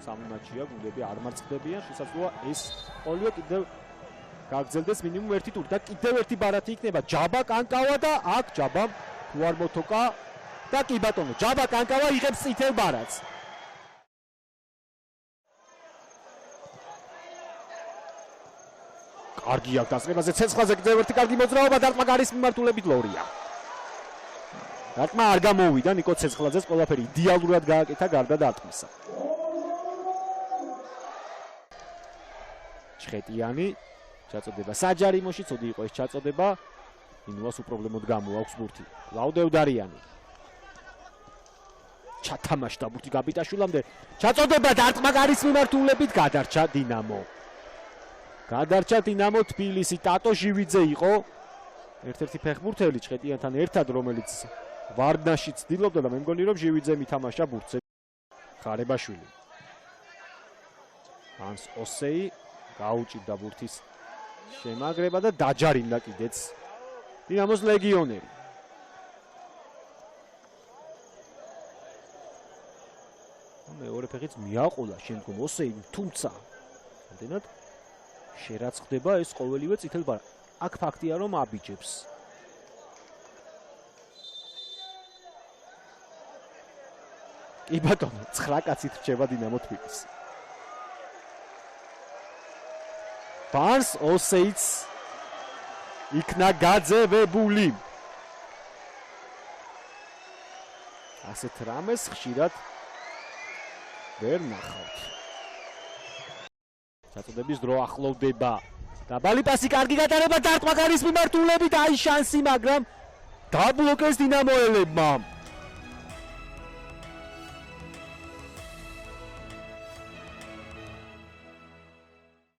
სამი მატჩია, გუნდები არ მარცხდებიან, შესაძლოა ეს ყოველივე კიდევ გაგრძელდეს მინიმუმ ერთი ტური და კიდევ ერთი ბარათი იქნება ჯაბა კანკავა და აქ ჯაბამ თუ არ მოთოკა და კი ბატონო, ჯაბა კანკავა იღებს წითელ ბარათს. კარგი აქვს დასწრებაზე ცეცხლაზე კიდევ ერთი კარგი მოძრაობა დარტყმა გარის მიმართულებით ლორია. დარტყმა არ გამოვიდა ნიკო ცეცხლაძეს ყველაფერი იდეალურად გააკეთა გარდა დარტყმისა. ჩხეტიანი ჩაწოდება საჯარიმოში, ცოდი იყო ეს ჩაწოდება. ინუას უპრობლემოდ გამოაქვს ბურთი. ლაუდევდარიანი. ჩათამაშდა ბურთი გაბიტაშვილამდე. ჩაწოდება დარტყმა გარის მიმართულებით გადარჩა დინამო. გადარჩა დინამო თბილისი ტატო ჟივიძე იყო. ერთ-ერთი ფეხბურთელი ჩხეტიანთან ერთად, რომელიც ვარდნაში ცდილობდა და მე მგონი რომ ჟივიძემ ითამაშა ბურთზე. ხარებაშვილი. ანს ოსეი გაუჭირდა ბურთის შემაგრება და დაჯარიმდა კიდეც დინამოს ლეგიონერი. მეორე ფეხიც მიაყოლა შემდგომ ოსეი, თუმცა რამდენად შერაცხდება ეს ყოველივე წითელ ბარათს. აქ ფაქტია რომ აბიჯებს. კი ბატონო, 9 კაცით რჩება დინამო თბილისი. ბანს ოსეიც იქნა გაძევებული. ასეთ რამეს ხშირად ვერ ნახავთ. ჩაწოდების დრო ახლოვდება. დაბალი პასი, კარგი გატარება დარტყმა გარის მიმართულებით, აი შანსი, მაგრამ დაბლოკეს დინამოელებმა.